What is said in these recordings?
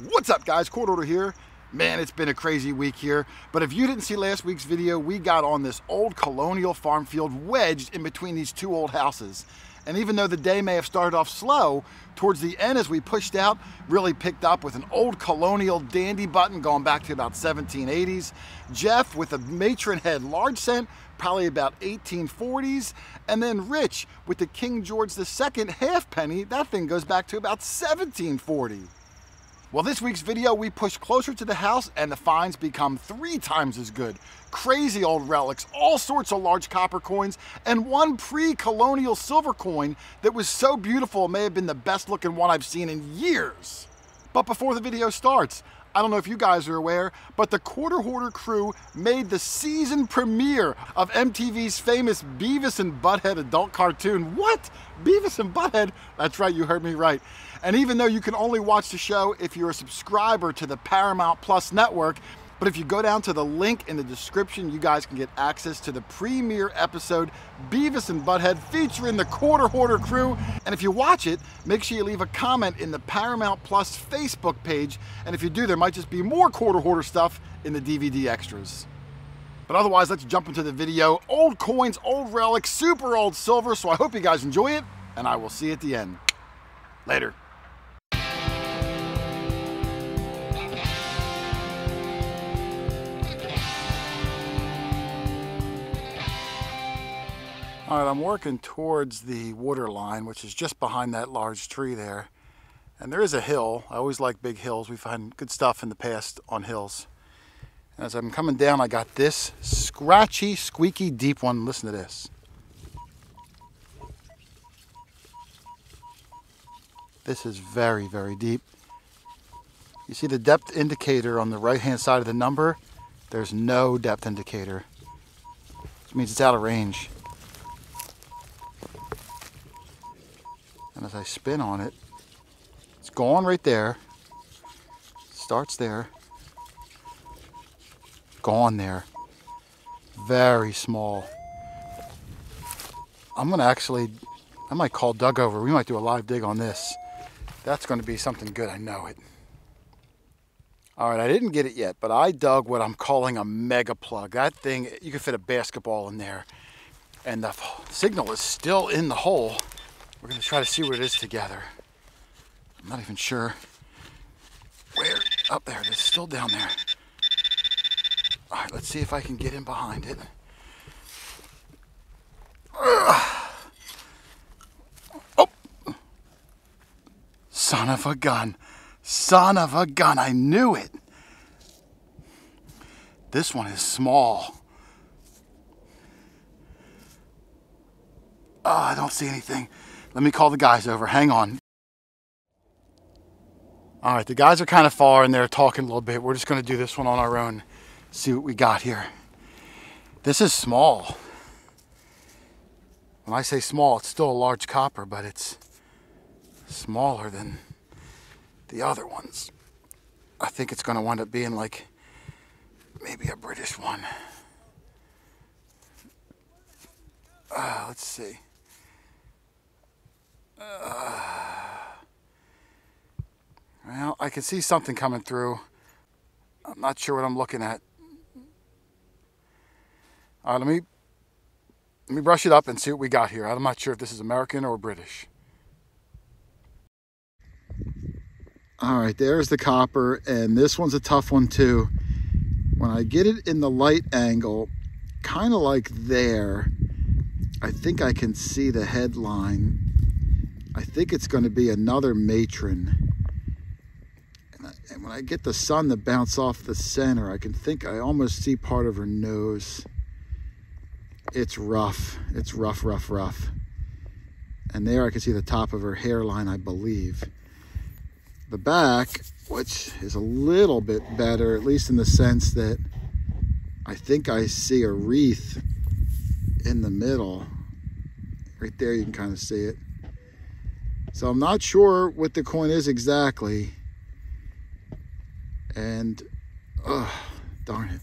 What's up, guys? Hoarder here. Man, it's been a crazy week here, but if you didn't see last week's video, we got on this old Colonial farm field wedged in between these two old houses. And even though the day may have started off slow, towards the end as we pushed out, really picked up with an old Colonial dandy button going back to about 1780s. Jeff with a matron head large cent, probably about 1840s. And then Rich with the King George II halfpenny, that thing goes back to about 1740. Well, this week's video, we push closer to the house and the finds become 3 times as good. Crazy old relics, all sorts of large copper coins, and one pre-colonial silver coin that was so beautiful it may have been the best looking one I've seen in years. But before the video starts, I don't know if you guys are aware, but the Hoarder crew made the season premiere of MTV's famous Beavis and Butt-Head adult cartoon. What? Beavis and Butt-Head? That's right, you heard me right. And even though you can only watch the show if you're a subscriber to the Paramount Plus network, but if you go down to the link in the description, you guys can get access to the premiere episode, Beavis and Butt-Head, featuring the Hoarder crew. And if you watch it, make sure you leave a comment in the Paramount Plus Facebook page. And if you do, there might just be more Hoarder stuff in the DVD extras. But otherwise, let's jump into the video. Old coins, old relics, super old silver. So I hope you guys enjoy it, and I will see you at the end. Later. All right, I'm working towards the water line, which is just behind that large tree there. And there is a hill. I always like big hills. We've had good stuff in the past on hills. And as I'm coming down, I got this scratchy, squeaky, deep one. Listen to this. This is very, very deep. You see the depth indicator on the right-hand side of the number? There's no depth indicator, which means it's out of range. And as I spin on it, it's gone right there, starts there, gone there, very small. I might call Doug over. We might do a live dig on this. That's going to be something good, I know it. All right, I didn't get it yet, but I dug what I'm calling a mega plug. That thing, you could fit a basketball in there. And the signal is still in the hole. We're going to try to see what it is together. I'm not even sure where. Up there, it's still down there. All right, let's see if I can get in behind it. Oh! Son of a gun. Son of a gun, I knew it. This one is small. Oh, I don't see anything. Let me call the guys over. Hang on. All right, the guys are kind of far and they're talking a little bit. We're just going to do this one on our own. See what we got here. This is small. When I say small, it's still a large copper, but it's smaller than the other ones. I think it's going to wind up being like maybe a British one. Let's see. Well, I can see something coming through. I'm not sure what I'm looking at. All right, let me brush it up and see what we got here. I'm not sure if this is American or British. All right, there's the copper, and this one's a tough one too. When I get it in the light angle, kind of like there, I think I can see the headline. I think it's going to be another matron. And when I get the sun to bounce off the center, I almost see part of her nose. It's rough. It's rough, rough, rough. And there I can see the top of her hairline, I believe. The back, which is a little bit better, at least in the sense that I think I see a wreath in the middle. Right there you can kind of see it. So I'm not sure what the coin is exactly. And, darn it.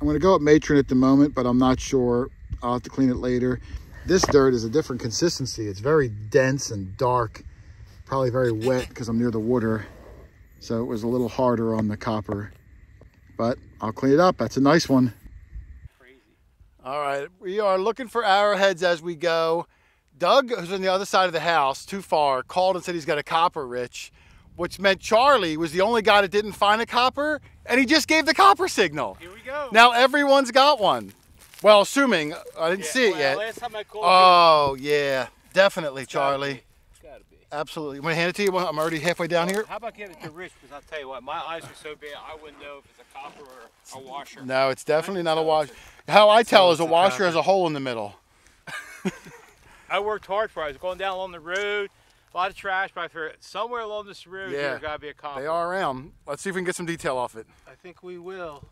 I'm going to go up matron at the moment, but I'm not sure. I'll have to clean it later. This dirt is a different consistency. It's very dense and dark. Probably very wet because I'm near the water. So it was a little harder on the copper, but I'll clean it up. That's a nice one. Crazy. All right, we are looking for arrowheads as we go. Doug, who's on the other side of the house, too far, called and said he's got a copper, Rich, which meant Charlie was the only guy that didn't find a copper, and he just gave the copper signal. Here we go. Now everyone's got one. Well, assuming, I didn't see it yet. Last time I called oh, yeah, definitely, Charlie. It's gotta be. Absolutely. Want to hand it to you? I'm already halfway down here. How about giving it to Rich? Because I'll tell you what, my eyes are so bad, I wouldn't know if it's a copper or a washer. No, it's definitely not a washer. How I tell is a washer has a hole in the middle. I worked hard for it. I was going down along the road, a lot of trash, but I figured somewhere along this road there's got to be a copper. They are around. Let's see if we can get some detail off it. I think we will.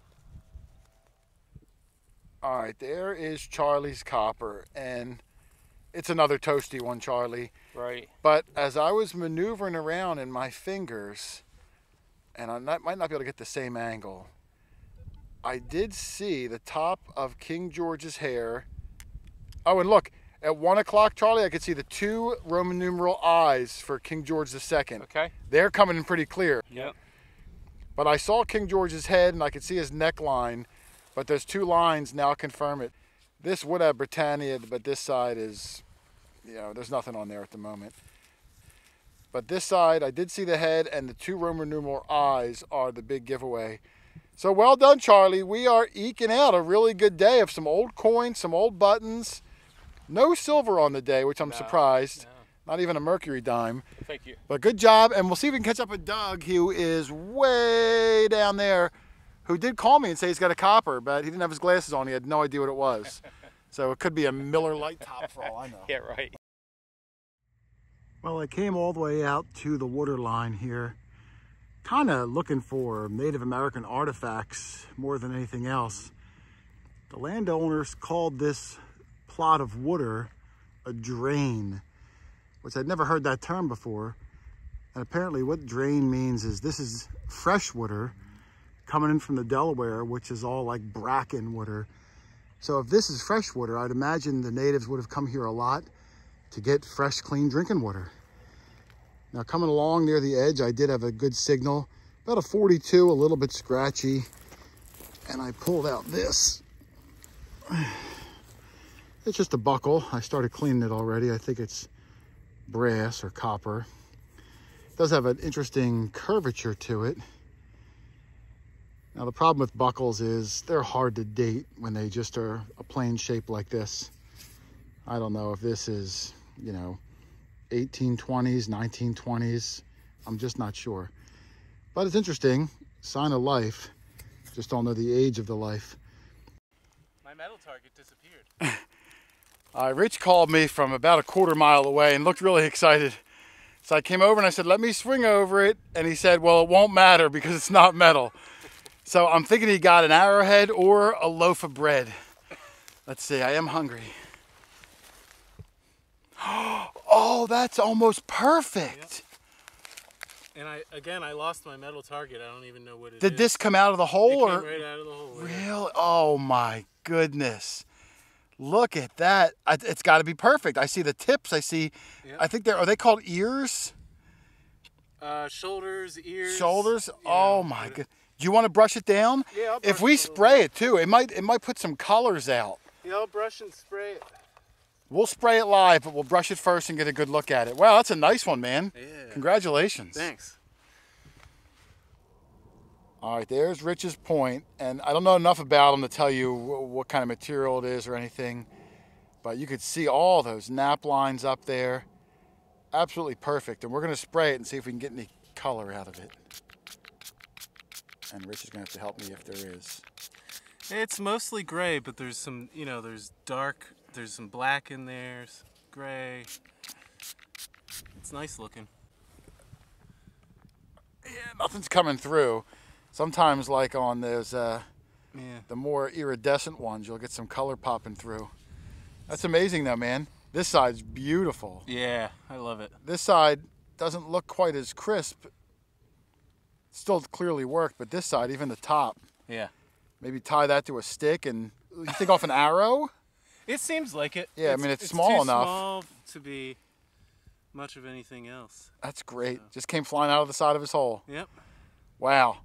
All right, there is Charlie's copper, and it's another toasty one, Charlie. Right. But as I was maneuvering around in my fingers, and I might not be able to get the same angle, I did see the top of King George's hair. Oh, and look, at 1 o'clock, Charlie, I could see the 2 Roman numeral eyes for King George II. Okay. They're coming in pretty clear. Yep. But I saw King George's head, and I could see his neckline, but those 2 lines now confirm it. This would have Britannia, but this side is, you know, there's nothing on there at the moment. But this side, I did see the head, and the 2 Roman numeral eyes are the big giveaway. So well done, Charlie. We are eking out a really good day of some old coins, some old buttons. No silver on the day, which I'm surprised. No. Not even a mercury dime. Thank you. But good job, and we'll see if we can catch up with Doug, who is way down there, who did call me and say he's got a copper, but he didn't have his glasses on. He had no idea what it was. So it could be a Miller Lite top for all I know. Yeah, right. Well, I came all the way out to the water line here, kind of looking for Native American artifacts more than anything else. The landowners called this plot of water a drain, which I'd never heard that term before. And apparently what drain means is this is fresh water coming in from the Delaware, which is all like bracken water. So if this is fresh water, I'd imagine the natives would have come here a lot to get fresh, clean drinking water. Now coming along near the edge, I did have a good signal, about a 42, a little bit scratchy. And I pulled out this. It's just a buckle. I started cleaning it already. I think it's brass or copper. It does have an interesting curvature to it. Now the problem with buckles is they're hard to date when they just are a plain shape like this. I don't know if this is, you know, 1820s, 1920s. I'm just not sure. But it's interesting. Sign of life. Just don't know the age of the life. My metal target disappeared. Rich called me from about a quarter mile away and looked really excited. So I came over and I said, let me swing over it. And he said, well, it won't matter because it's not metal. So I'm thinking he got an arrowhead or a loaf of bread. Let's see, I am hungry. Oh, that's almost perfect. Yep. And I lost my metal target. I don't even know what it is. Did this come out of the hole? It came right out of the hole. Really? Oh my goodness. Look at that. It's got to be perfect. I see the tips. I see, yep. I think are they called ears? Shoulders, ears. Shoulders? Yeah. Oh my god. Do you want to brush it down? Yeah, I'll brush if we spray it too, it might put some colors out. Yeah, I'll brush and spray it. We'll spray it live, but we'll brush it first and get a good look at it. Wow, that's a nice one, man. Yeah. Congratulations. Thanks. All right, there's Rich's point, and I don't know enough about him to tell you what kind of material it is or anything, but you could see all those nap lines up there. Absolutely perfect, and we're going to spray it and see if we can get any color out of it. And Rich is going to have to help me if there is. It's mostly gray, but there's some, you know, there's dark, there's some black in there, gray. It's nice looking. Yeah, nothing's coming through. Sometimes, like on those, the more iridescent ones, you'll get some color popping through. That's amazing, though, man. This side's beautiful. Yeah, I love it. This side doesn't look quite as crisp. Still clearly worked, but this side, even the top. Yeah. Maybe tie that to a stick and you think off an arrow? It seems like it. Yeah, I mean, it's small enough. Small to be much of anything else. That's great. So. Just came flying out of the side of his hole. Yep. Wow.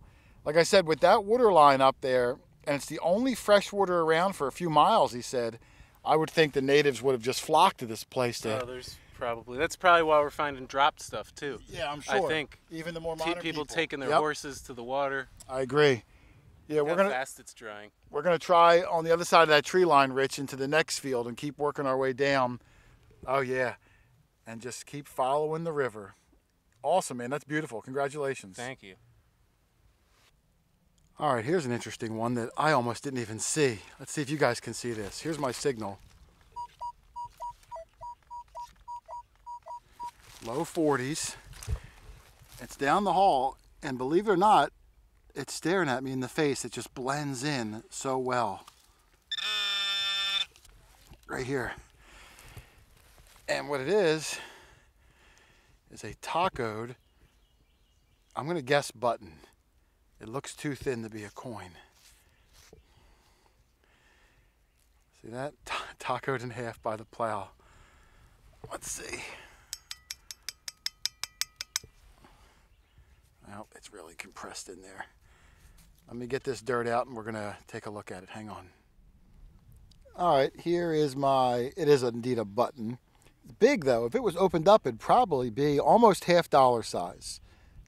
Like I said, with that water line up there, and it's the only fresh water around for a few miles, he said, I would think the natives would have just flocked to this place. That's probably why we're finding dropped stuff too. Yeah, I'm sure. I think even the more modern people taking their horses to the water. I agree. Yeah, How fast it's drying. We're gonna try on the other side of that tree line, Rich, into the next field and keep working our way down. Oh yeah, and just keep following the river. Awesome, man. That's beautiful. Congratulations. Thank you. All right, here's an interesting one that I almost didn't even see. Let's see if you guys can see this. Here's my signal. Low 40s. It's down the hall, and believe it or not, it's staring at me in the face. It just blends in so well. Right here. And what it is a tacoed, I'm going to guess button. It looks too thin to be a coin. See that? Tacoed in half by the plow. Let's see. Well, it's really compressed in there. Let me get this dirt out and we're gonna take a look at it. Hang on. All right, here is it is indeed a button. Big though, if it was opened up, it'd probably be almost $half size.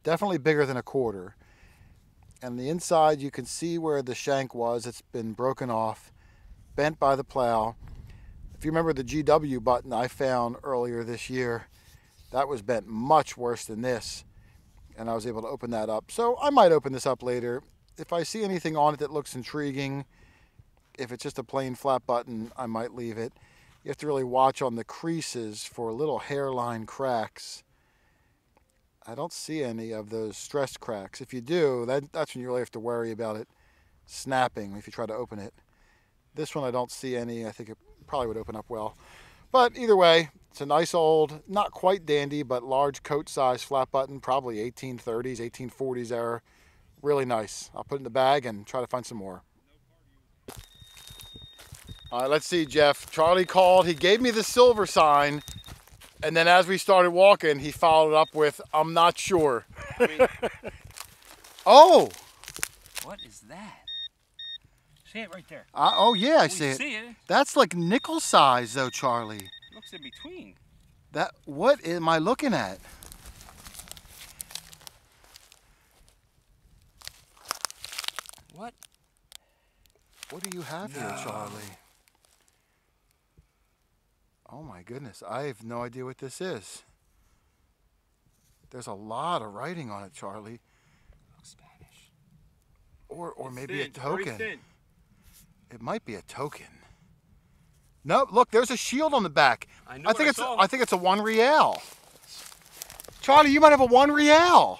Definitely bigger than a quarter. And the inside, you can see where the shank was. It's been broken off, bent by the plow. If you remember the GW button I found earlier this year, that was bent much worse than this. And I was able to open that up. So I might open this up later. If I see anything on it that looks intriguing, if it's just a plain flat button, I might leave it. You have to really watch on the creases for little hairline cracks. I don't see any of those stress cracks. If you do, that's when you really have to worry about it snapping if you try to open it. This one I don't see any. I think it probably would open up well. But either way, it's a nice old, not quite dandy, but large coat size flat button, probably 1830s, 1840s era. Really nice. I'll put it in the bag and try to find some more. All right, let's see, Jeff. Charlie called. He gave me the silver sign. And then as we started walking, he followed up with, I'm not sure. Oh! What is that? See it right there. Oh, yeah, I see it. That's like nickel size, though, Charlie. Looks in between. What am I looking at? What? What do you have here, Charlie? Oh my goodness, I have no idea what this is. There's a lot of writing on it, Charlie. Looks Spanish. Or maybe a token. It might be a token. No, look, there's a shield on the back. I think it's a 1 real. Charlie, you might have a 1 real.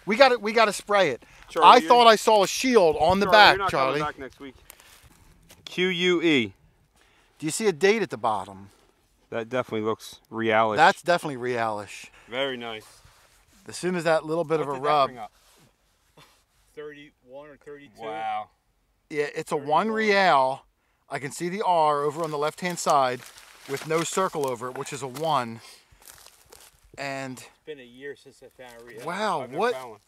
We got to spray it. Charlie, I thought I saw a shield on the back, Charlie. Back next week. QUE. Do you see a date at the bottom? That definitely looks realish. That's definitely realish. Very nice. As soon as that little bit of a rub. 31 or 32. Wow. Yeah, it's a 1 real. I can see the R over on the left-hand side with no circle over it, which is a 1. And it's been a year since I found a real. Wow, I've never what? found one.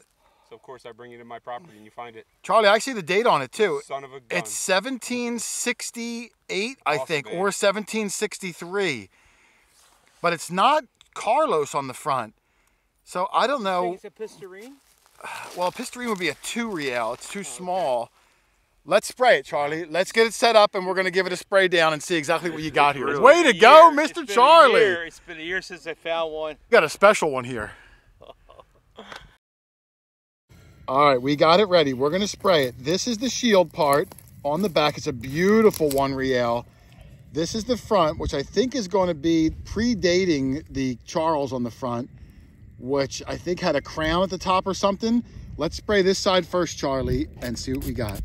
So of course I bring it in my property and you find it. Charlie, I see the date on it too. Son of a gun. It's 1768, I think, man. or 1763. But it's not Carlos on the front. So I don't know. Think it's a Pistarine? Well, a Pistarine would be a 2 real. It's too small. Okay. Let's spray it, Charlie. Let's get it set up and we're going to give it a spray down and see exactly what you got here. Really? Way to go, Mr. Charlie. It's been a year since I found one. Got a special one here. All right, we got it ready. We're going to spray it. This is the shield part on the back. It's a beautiful 1 real. This is the front, which I think is going to be predating the Charles on the front, which I think had a crown at the top or something. Let's spray this side first, Charlie, and see what we got.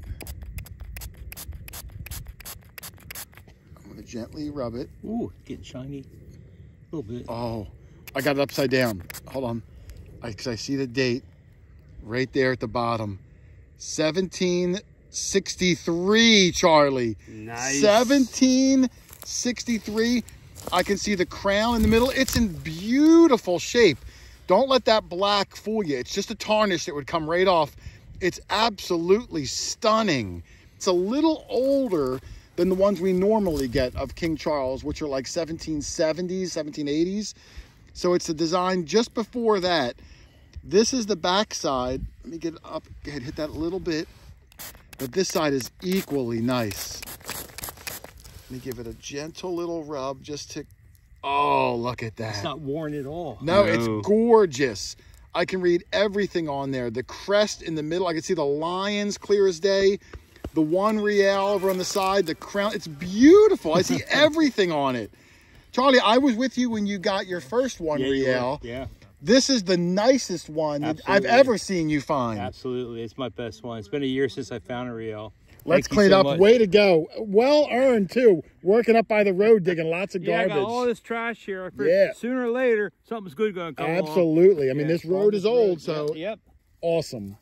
I'm going to gently rub it. Ooh, getting shiny. A little bit. Oh, I got it upside down. Hold on. Because I see the date. Right there at the bottom. 1763, Charlie. Nice. 1763. I can see the crown in the middle. It's in beautiful shape. Don't let that black fool you. It's just a tarnish that would come right off. It's absolutely stunning. It's a little older than the ones we normally get of King Charles, which are like 1770s, 1780s. So it's the design just before that. This is the back side. Let me get up, hit that a little bit. But this side is equally nice. Let me give it a gentle little rub just to, oh, look at that. It's not worn at all. No, it's gorgeous. I can read everything on there. The crest in the middle, I can see the lions clear as day. The 1 real over on the side, the crown, it's beautiful. I see everything on it. Charlie, I was with you when you got your first 1 real. Yeah. This is the nicest one that I've ever seen you find. Absolutely. It's my best one. It's been a year since I found a real. Let's clean it up. Way to go. Well earned, too. Working up by the road, digging lots of garbage. I got all this trash here. Yeah. Sooner or later, something's good going to come along. Absolutely. I mean, this road is old, so yep. Awesome.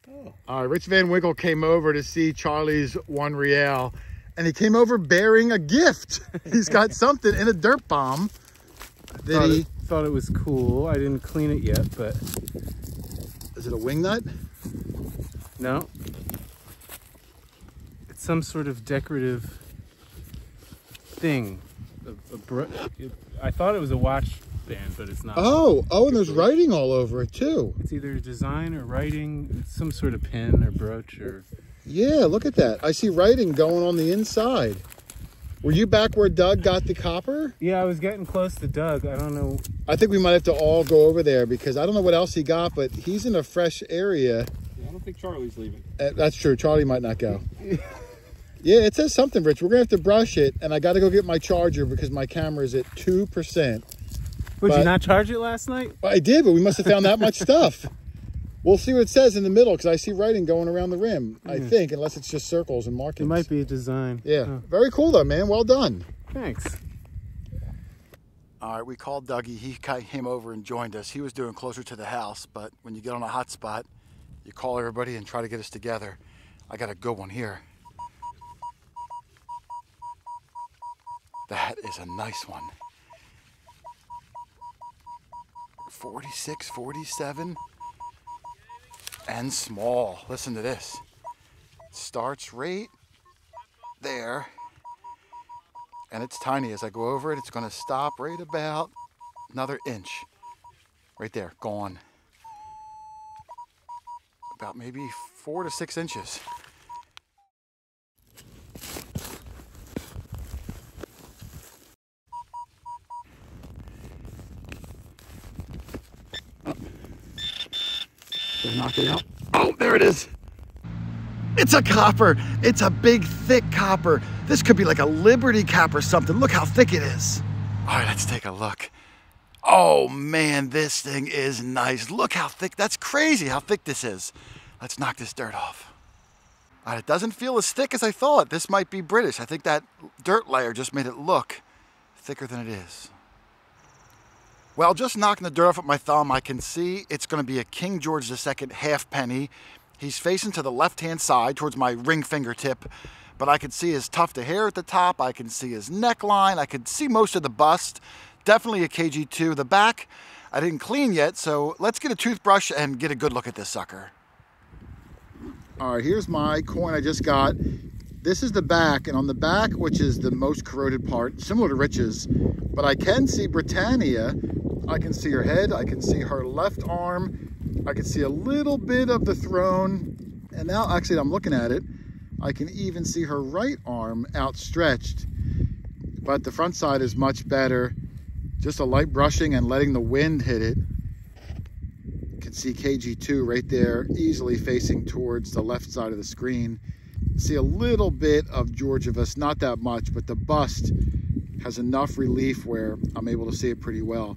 Oh. All right, Rich Van Winkle came over to see Charlie's 1 real, and he came over bearing a gift. He's got something in a dirt bomb. Thought it was cool. I didn't clean it yet, but... Is it a wing nut? No. It's some sort of decorative thing. I thought it was a watch band, but it's not. Oh, and there's writing all over it too. It's either design or writing. It's some sort of pin or brooch or... Yeah, look at that. I see writing going on the inside. Were you back where Doug got the copper? Yeah, I was getting close to Doug. I don't know. I think we might have to all go over there because I don't know what else he got, but he's in a fresh area. Yeah, I don't think Charlie's leaving. That's true. Charlie might not go. Yeah, it says something, Rich. We're going to have to brush it, and I got to go get my charger because my camera is at 2%. Would you not charge it last night? I did, but we must have found that much stuff. We'll see what it says in the middle because I see writing going around the rim, I think, unless it's just circles and markings. It might be a design. Yeah. Oh. Very cool, though, man. Well done. Thanks. All right, we called Dougie. He came over and joined us. He was doing closer to the house, but when you get on a hot spot, you call everybody and try to get us together. I got a good one here. That is a nice one. 46, 47. And small. Listen to this. Starts right there. And it's tiny. As I go over it, it's going to stop right about another inch. Right there. Gone. About maybe 4 to 6 inches. Did I knock it out? Oh, there it is. It's a copper. It's a big, thick copper. This could be like a Liberty cap or something. Look how thick it is. All right, let's take a look. Oh man, this thing is nice. Look how thick. That's crazy how thick this is. Let's knock this dirt off. All right, it doesn't feel as thick as I thought. This might be British. I think that dirt layer just made it look thicker than it is. Well, just knocking the dirt off with my thumb, I can see it's going to be a King George II halfpenny. He's facing to the left-hand side towards my ring fingertip, but I can see his tuft of hair at the top. I can see his neckline. I can see most of the bust. Definitely a KG2. The back, I didn't clean yet, so let's get a toothbrush and get a good look at this sucker. All right, here's my coin I just got. This is the back, and on the back, which is the most corroded part, similar to Rich's, but I can see Britannia. I can see her head. I can see her left arm. I can see a little bit of the throne. And now, actually, I'm looking at it. I can even see her right arm outstretched. But the front side is much better. Just a light brushing and letting the wind hit it. You can see KG2 right there, easily facing towards the left side of the screen. See a little bit of Georgievus, not that much, but the bust has enough relief where I'm able to see it pretty well.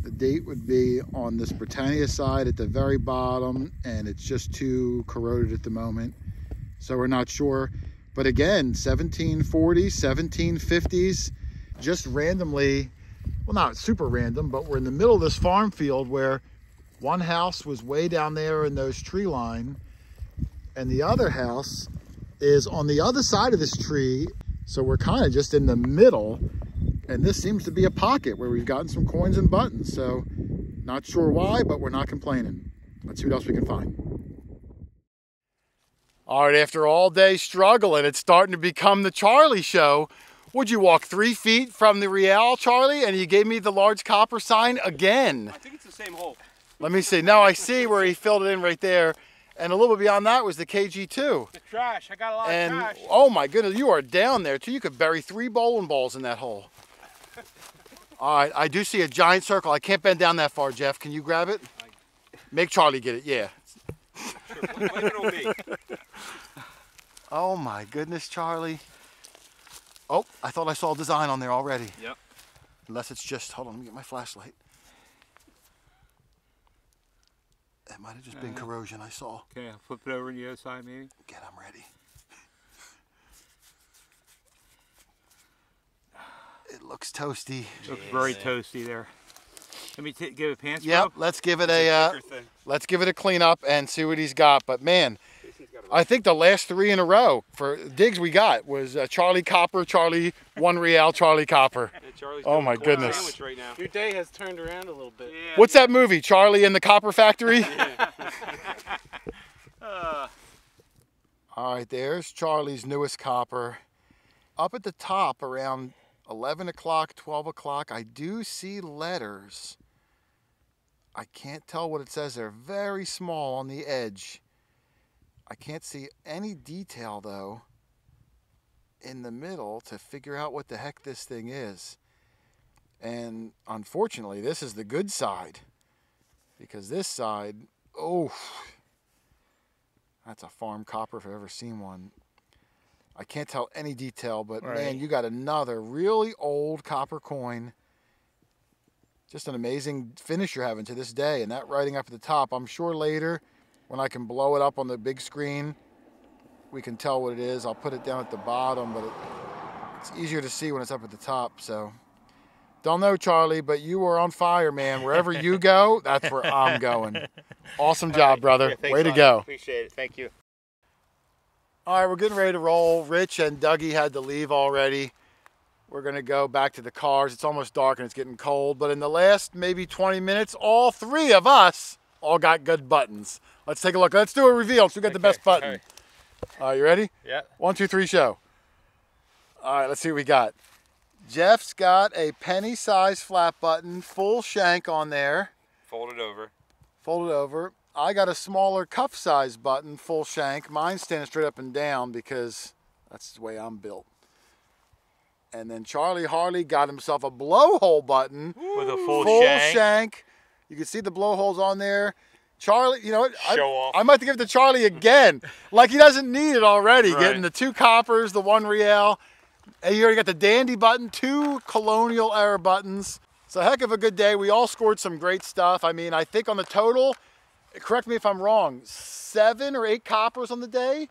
The date would be on this Britannia side at the very bottom, and it's just too corroded at the moment, so we're not sure. But again, 1740s, 1750s, just randomly, well, not super random, but we're in the middle of this farm field where one house was way down there in those tree line, and the other house is on the other side of this tree. So we're kind of just in the middle, And this seems to be a pocket where we've gotten some coins and buttons. So not sure why, but we're not complaining. Let's see what else we can find. All right, after all day struggling, it's starting to become the Charlie show. Would you walk 3 feet from the Real, Charlie, and you gave me the large copper sign again? I think it's the same hole. Let me see. No, I see where he filled it in right there. And a little bit beyond that was the KG2. The trash. I got a lot And, of trash. oh my goodness, you are down there too. You could bury 3 bowling balls in that hole. All right, I do see a giant circle. I can't bend down that far, Jeff. Can you grab it? Make Charlie get it, yeah. Sure, blame it on me. Oh my goodness, Charlie. Oh, I thought I saw a design on there already. Yep. Unless it's just, hold on, let me get my flashlight. That might have just been corrosion I saw. Okay, I'll flip it over to the other side maybe. Get, I'm ready. It looks toasty. Looks very toasty there. Let me give it a pants Yep, rub. let's give it a cleanup and see what he's got. But man, I think the last 3 in a row for digs we got was Charlie Copper, Charlie 1 Real, Charlie Copper. Yeah, Oh my goodness. Right now. Your day has turned around a little bit. Yeah, What's that movie, Charlie and the Copper Factory? All right, there's Charlie's newest copper. Up at the top around 11 o'clock, 12 o'clock, I do see letters. I can't tell what it says. They're very small on the edge. I can't see any detail, though, in the middle to figure out what the heck this thing is. And unfortunately, this is the good side. Because this side, oh, that's a farm copper if I've ever seen one. I can't tell any detail, but man, you got another really old copper coin. Just an amazing finish you're having to this day. And that writing up at the top, I'm sure later when I can blow it up on the big screen, we can tell what it is. I'll put it down at the bottom, but it's easier to see when it's up at the top. So don't know, Charlie, but you are on fire, man. Wherever you go, that's where I'm going. Awesome job, brother. Yeah, way to go. Appreciate it. Thank you. All right, we're getting ready to roll. Rich and Dougie had to leave already. We're going to go back to the cars. It's almost dark and it's getting cold. But in the last maybe 20 minutes, all 3 of us all got good buttons. Let's take a look. Let's do a reveal. So we got the best button. All right, you ready? Yeah. 1, 2, 3, show. All right, let's see what we got. Jeff's got a penny size flat button, full shank on there. Fold it over. Fold it over. I got a smaller cuff size button, full shank. Mine's standing straight up and down because that's the way I'm built. And then Charlie Harley got himself a blowhole button. With a full shank. You can see the blowholes on there. Charlie, you know what? Show off. I might have to give it to Charlie again. Like he doesn't need it already. Right. Getting the 2 coppers, the 1 Real. And you already got the dandy button, 2 Colonial era buttons. It's a heck of a good day. We all scored some great stuff. I mean, I think on the total, correct me if I'm wrong, 7 or 8 coppers on the day.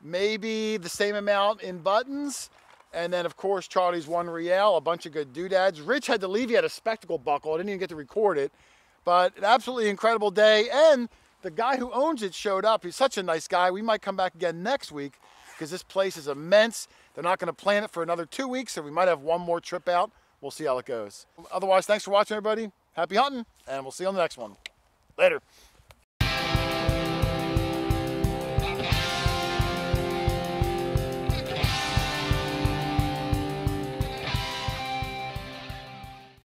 Maybe the same amount in buttons. And then, of course, Charlie's 1 Real, a bunch of good doodads. Rich had to leave. He had a spectacle buckle. I didn't even get to record it. But an absolutely incredible day. And the guy who owns it showed up. He's such a nice guy. We might come back again next week because this place is immense. They're not going to plan it for another 2 weeks, so we might have one more trip out. We'll see how it goes. Otherwise, thanks for watching, everybody. Happy hunting, and we'll see you on the next one. Later.